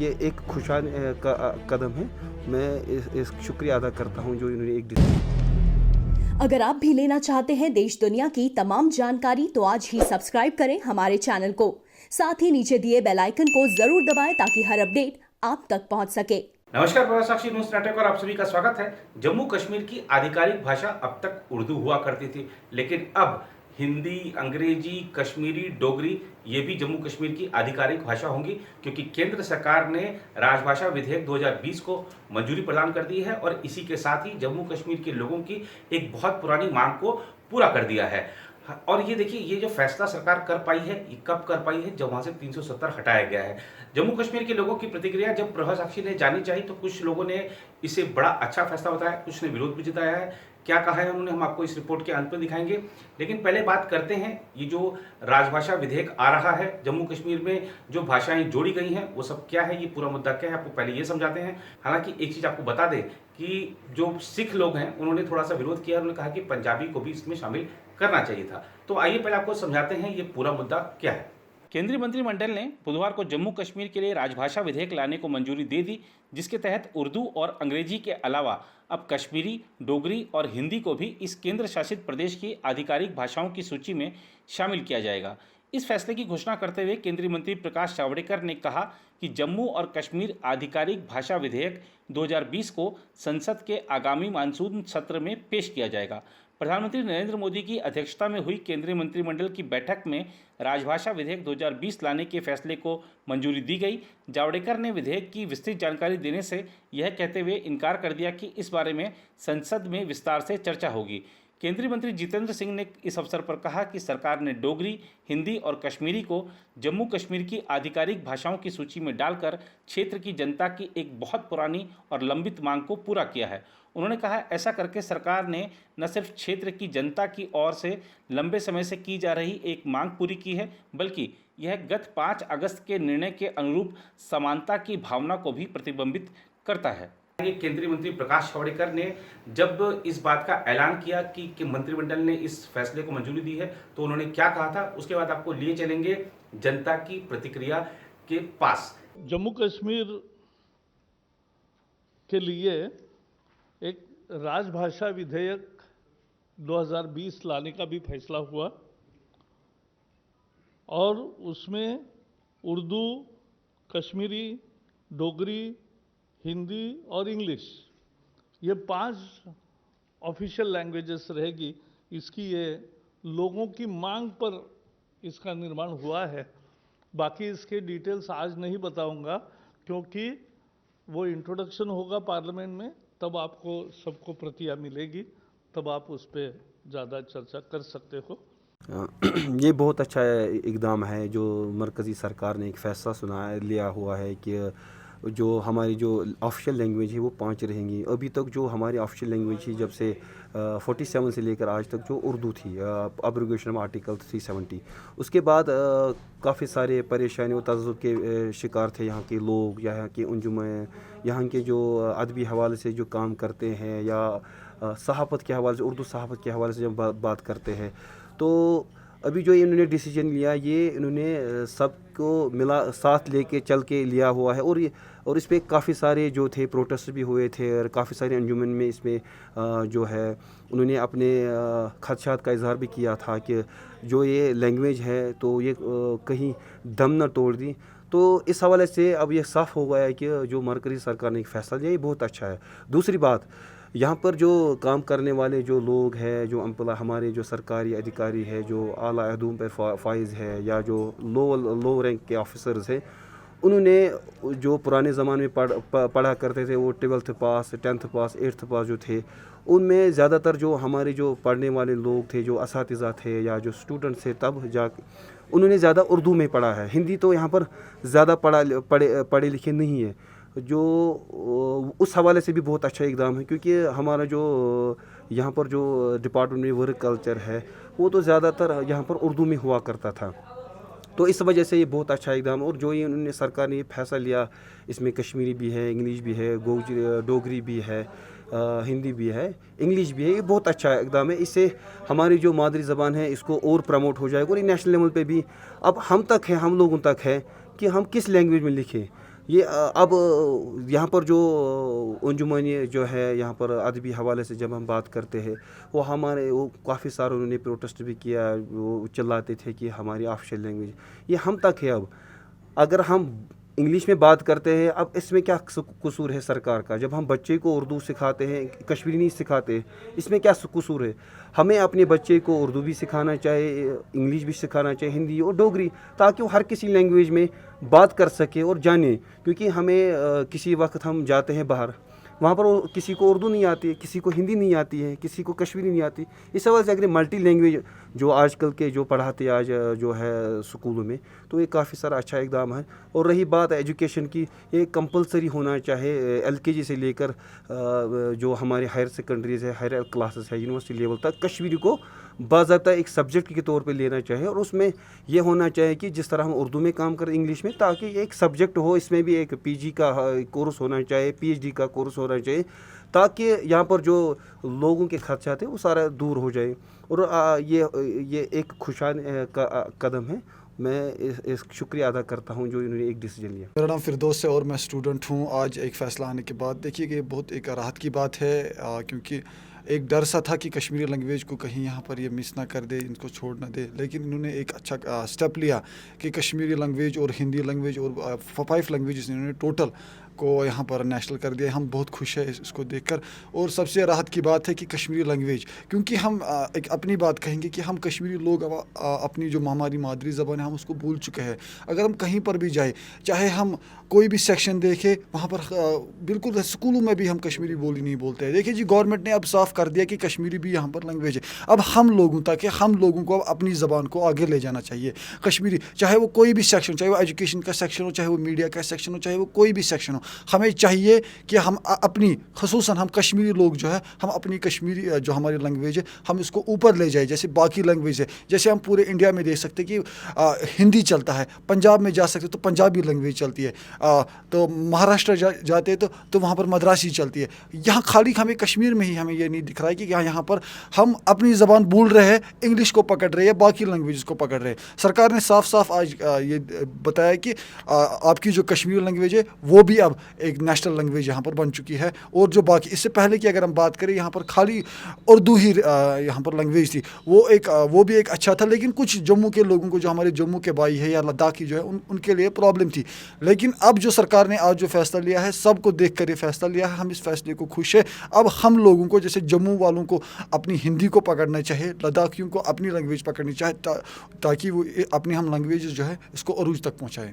ये एक खुशान कदम है। मैं इस शुक्रिया अदा करता हूँ जो इन्होंने एक अगर आप भी लेना चाहते हैं देश दुनिया की तमाम जानकारी तो आज ही सब्सक्राइब करें हमारे चैनल को। साथ ही नीचे दिए बेल आइकन को जरूर दबाएं ताकि हर अपडेट आप तक पहुंच सके। नमस्कार, प्रवास साक्षी न्यूज नेटवर्क और आप सभी का स्वागत है। जम्मू कश्मीर की आधिकारिक भाषा अब तक उर्दू हुआ करती थी, लेकिन अब हिंदी, अंग्रेजी, कश्मीरी, डोगरी ये भी जम्मू कश्मीर की आधिकारिक भाषा होंगी, क्योंकि केंद्र सरकार ने राजभाषा विधेयक 2020 को मंजूरी प्रदान कर दी है और इसी के साथ ही जम्मू कश्मीर के लोगों की एक बहुत पुरानी मांग को पूरा कर दिया है। और ये देखिए, ये जो फैसला सरकार कर पाई है, ये कब कर पाई है? जब वहां से 370 हटाया गया है। जम्मू कश्मीर के लोगों की प्रतिक्रिया जब प्रवास साक्षी ने जानी चाहिए तो कुछ लोगों ने इसे बड़ा अच्छा फैसला बताया, कुछ ने विरोध भी जताया है। क्या कहा है उन्होंने, हम आपको इस रिपोर्ट के अंत में दिखाएंगे। लेकिन पहले बात करते हैं, ये जो राजभाषा विधेयक आ रहा है, जम्मू कश्मीर में जो भाषाएं जोड़ी गई हैं वो सब क्या है, ये पूरा मुद्दा क्या है, आपको पहले ये समझाते हैं। हालांकि एक चीज आपको बता दें कि जो सिख लोग हैं उन्होंने थोड़ा सा विरोध किया, उन्होंने कहा कि पंजाबी को भी इसमें शामिल करना चाहिए था। तो आइए पहले आपको समझाते हैं ये पूरा मुद्दा क्या है। केंद्रीय मंत्रिमंडल ने बुधवार को जम्मू कश्मीर के लिए राजभाषा विधेयक लाने को मंजूरी दे दी, जिसके तहत उर्दू और अंग्रेजी के अलावा अब कश्मीरी, डोगरी और हिंदी को भी इस केंद्र शासित प्रदेश की आधिकारिक भाषाओं की सूची में शामिल किया जाएगा। इस फैसले की घोषणा करते हुए केंद्रीय मंत्री प्रकाश जावड़ेकर ने कहा कि जम्मू और कश्मीर आधिकारिक भाषा विधेयक 2020 को संसद के आगामी मानसून सत्र में पेश किया जाएगा। प्रधानमंत्री नरेंद्र मोदी की अध्यक्षता में हुई केंद्रीय मंत्रिमंडल की बैठक में राजभाषा विधेयक 2020 लाने के फैसले को मंजूरी दी गई। जावड़ेकर ने विधेयक की विस्तृत जानकारी देने से यह कहते हुए इनकार कर दिया कि इस बारे में संसद में विस्तार से चर्चा होगी। केंद्रीय मंत्री जितेंद्र सिंह ने इस अवसर पर कहा कि सरकार ने डोगरी, हिंदी और कश्मीरी को जम्मू कश्मीर की आधिकारिक भाषाओं की सूची में डालकर क्षेत्र की जनता की एक बहुत पुरानी और लंबित मांग को पूरा किया है। उन्होंने कहा, ऐसा करके सरकार ने न सिर्फ क्षेत्र की जनता की ओर से लंबे समय से की जा रही एक मांग पूरी की है, बल्कि यह गत 5 अगस्त के निर्णय के अनुरूप समानता की भावना को भी प्रतिबिंबित करता है। केंद्रीय मंत्री प्रकाश जावड़ेकर ने जब इस बात का ऐलान किया कि मंत्रिमंडल ने इस फैसले को मंजूरी दी है, तो उन्होंने क्या कहा था, उसके बाद आपको लिए चलेंगे जनता की प्रतिक्रिया के पास। जम्मू कश्मीर के लिए एक राजभाषा विधेयक 2020 लाने का भी फैसला हुआ और उसमें उर्दू, कश्मीरी, डोगरी, हिंदी और इंग्लिश ये 5 ऑफिशियल लैंग्वेजेस रहेगी। इसकी ये लोगों की मांग पर इसका निर्माण हुआ है। बाकी इसके डिटेल्स आज नहीं बताऊंगा, क्योंकि वो इंट्रोडक्शन होगा पार्लियामेंट में, तब आपको सबको प्रतियां मिलेगी, तब आप उस पर ज़्यादा चर्चा कर सकते हो। ये बहुत अच्छा इकदाम है जो मरकज़ी सरकार ने एक फ़ैसला लिया हुआ है कि जो हमारी जो ऑफिशियल लैंग्वेज है वो 5 रहेंगी। अभी तक जो हमारी ऑफिशियल लैंग्वेज थी जब से 47 से लेकर आज तक जो उर्दू थी, अब्रोगेशन ऑफ आर्टिकल 370, उसके बाद काफ़ी सारे परेशानी और तज़्ज़ुब के शिकार थे यहाँ के लोग, यहाँ के अंजुमन, यहाँ के जो अदबी हवाले से जो काम करते हैं या सहाफ़त के हवाले से, उर्दू सहाफ़त के हवाले से जब बात करते हैं, तो अभी जो इन्होंने डिसीजन लिया, ये इन्होंने सबको मिला साथ लेके चल के लिया हुआ है। और इस पर काफ़ी सारे जो थे प्रोटेस्ट भी हुए थे और काफ़ी सारे अंजुमन में इसमें जो है उन्होंने अपने खदशात का इजहार भी किया था कि जो ये लैंग्वेज है तो ये कहीं दम न तोड़ दी। तो इस हवाले से अब ये साफ़ हो गया है कि जो मरकज़ी सरकार ने एक फ़ैसला लिया ये बहुत अच्छा है। दूसरी बात, यहाँ पर जो काम करने वाले जो लोग हैं, जो हमारे जो सरकारी अधिकारी है, जो आला अहदूम पर फाइज है या जो लो रैंक के ऑफिसर्स हैं, उन्होंने जो पुराने ज़माने में पढ़ा करते थे, वो 12th पास, 10th पास, 8th पास जो थे, उनमें ज़्यादातर जो हमारे जो पढ़ने वाले लोग थे, जो असातिज़ा थे या जो स्टूडेंट्स थे, तब जाके उन्होंने ज़्यादा उर्दू में पढ़ा है। हिंदी तो यहाँ पर ज़्यादा पढ़े लिखे नहीं है। जो उस हवाले से भी बहुत अच्छा इकदाम है, क्योंकि हमारा जो यहाँ पर जो डिपार्टमेंट में वर्क कल्चर है वो तो ज़्यादातर यहाँ पर उर्दू में हुआ करता था। तो इस वजह से ये बहुत अच्छा इकदाम। और जो ये उन्होंने सरकार ने ये फैसला लिया, इसमें कश्मीरी भी है, इंग्लिश भी है, डोगरी भी है, हिंदी भी है, इंग्लिश भी है, ये बहुत अच्छा इकदाम है। इससे हमारी जो मादरी ज़बान है इसको और प्रमोट हो जाएगा और नेशनल लेवल पे भी अब हम लोगों तक है कि हम किस लैंग्वेज में लिखें। یہ اب یہاں پر جو انجمن جو ہے یہاں پر ادبی حوالے سے جب ہم بات کرتے ہیں وہ کافی سارے انہوں نے پروٹیسٹ بھی کیا، وہ چلاتے تھے کہ ہماری آفیشیل لینگویج یہ ہم تک ہے۔ اب اگر ہم انگلش میں بات کرتے ہیں، اب اس میں کیا قصور ہے سرکار کا؟ جب ہم بچے کو اردو سکھاتے ہیں، کشمیری نہیں سکھاتے، اس میں کیا قصور ہے؟ ہمیں اپنے بچے کو اردو بھی سکھانا چاہیے، انگلش بھی سکھانا چاہیے، ہندی اور ڈوگری، تاکہ وہ ہر کسی لینگویج میں بات کر سکے اور جانے۔ کیونکہ ہمیں کسی وقت ہم جاتے ہیں باہر، وہاں پر کسی کو اردو نہیں آتی ہے، کسی کو ہندی نہیں آتی ہے، کسی کو کشمیری نہیں آتی۔ اس وجہ سے اگر ملٹی لینگویج جو آج کل کے جو پڑھاتے آج جو ہے اسکولوں میں، تو یہ کافی سارا اچھا اقدام ہے۔ اور رہی بات ایجوکیشن کی، یہ کمپلسری ہونا چاہے LKG سے لے کر جو ہماری ہائر سیکنڈریز ہے، ہائر کلاسز ہے، یونیورسٹی لیول تک کشمیری کو باضابطہ ایک سبجیکٹ کے طور پہ لینا چاہیے، اور اس میں یہ ہونا چاہیے کہ جس طرح ہم اردو میں کام کریں انگلش میں، تاکہ یہ ایک سبجیکٹ ہو، اس میں بھی ایک PG کا کورس ہونا چاہیے، PhD کا کورس ہونا چاہیے، تاکہ یہاں پر جو لوگوں کے خدشات ہیں وہ سارا دور ہو جائے۔ اور یہ ایک خوشان قدم ہے۔ میں اس شکریہ ادا کرتا ہوں جو انہوں نے ایک ڈیسیجن لیا۔ میرا نام فردوس ہے اور میں اسٹوڈنٹ ہوں۔ آج ایک فیصلہ آنے کے بعد دیکھیے کہ یہ بہت ایک راحت کی بات ہے، کیونکہ ایک ڈر سا تھا کہ کشمیری لینگویج کو کہیں یہاں پر یہ مس نہ کر دے، ان کو چھوڑ نہ دے، لیکن انہوں نے ایک اچھا اسٹیپ لیا کہ کشمیری لینگویج اور ہندی لینگویج اور 5 لینگویجز انہوں نے ٹوٹل کو یہاں پر نیشنل کر دیا۔ ہم بہت خوش ہیں اس کو دیکھ کر، اور سب سے راحت کی بات ہے کہ کشمیری لینگویج، کیونکہ ہم ایک اپنی بات کہیں گے کہ ہم کشمیری لوگ اپنی جو ہماری مادری زبان ہے ہم اس کو بھول چکے ہیں۔ اگر ہم کہیں پر بھی جائیں، چاہے ہم کوئی بھی سیکشن دیکھیں، وہاں پر بالکل اسکولوں میں بھی ہم کشمیری بولی نہیں بولتے ہیں۔ دیکھیے جی، گورنمنٹ نے اب صاف کر دیا کہ کشمیری بھی یہاں پر لینگویج ہے۔ اب ہم لوگوں کو اب اپنی زبان کو آگے لے جانا چاہیے۔ کشمیری چاہے وہ کوئی بھی سیکشن، چاہے وہ ایجوکیشن کا سیکشن ہو، چاہے وہ میڈیا کا سیکشن ہو، چاہے وہ کوئی بھی سیکشن ہو، ہمیں چاہیے کہ ہم اپنی، خصوصاً ہم کشمیری لوگ جو ہے، ہم اپنی کشمیری جو ہماری لینگویج ہے ہم اس کو اوپر لے جائیں، جیسے باقی لینگویج ہے۔ جیسے ہم پورے انڈیا میں دیکھ سکتے کہ ہندی چلتا ہے، پنجاب میں جا سکتے تو پنجابی لینگویج چلتی ہے، تو مہاراشٹر جاتے تو وہاں پر مدراسی چلتی ہے۔ یہاں خالی ہمیں کشمیر میں ہی ہمیں یہ نہیں دکھ رہا ہے کہ یہاں پر ہم اپنی زبان بھول رہے ہیں، انگلش کو پکڑ رہے ہیں، باقی لینگویجز کو پکڑ رہے ہیں۔ سرکار نے صاف آج یہ بتایا کہ آپ کی جو کشمیری لینگویج ہے وہ بھی اب ایک نیشنل لینگویج یہاں پر بن چکی ہے، اور جو باقی اس سے پہلے کی اگر ہم بات کریں، یہاں پر خالی اردو ہی یہاں پر لینگویج تھی، وہ بھی ایک اچھا تھا، لیکن کچھ جموں کے لوگوں کو، جو ہمارے جموں کے بھائی ہے یا لداخی جو ہے، ان کے لیے پرابلم تھی۔ لیکن اب جو سرکار نے آج جو فیصلہ لیا ہے، سب کو دیکھ کر یہ فیصلہ لیا ہے، ہم اس فیصلے کو خوش ہے۔ اب ہم لوگوں کو، جیسے جموں والوں کو اپنی ہندی کو پکڑنا چاہیے، لداخیوں کو اپنی لینگویج پکڑنی چاہے، تاکہ وہ اپنی ہم لینگویج جو ہے اس کو عروج تک پہنچائیں۔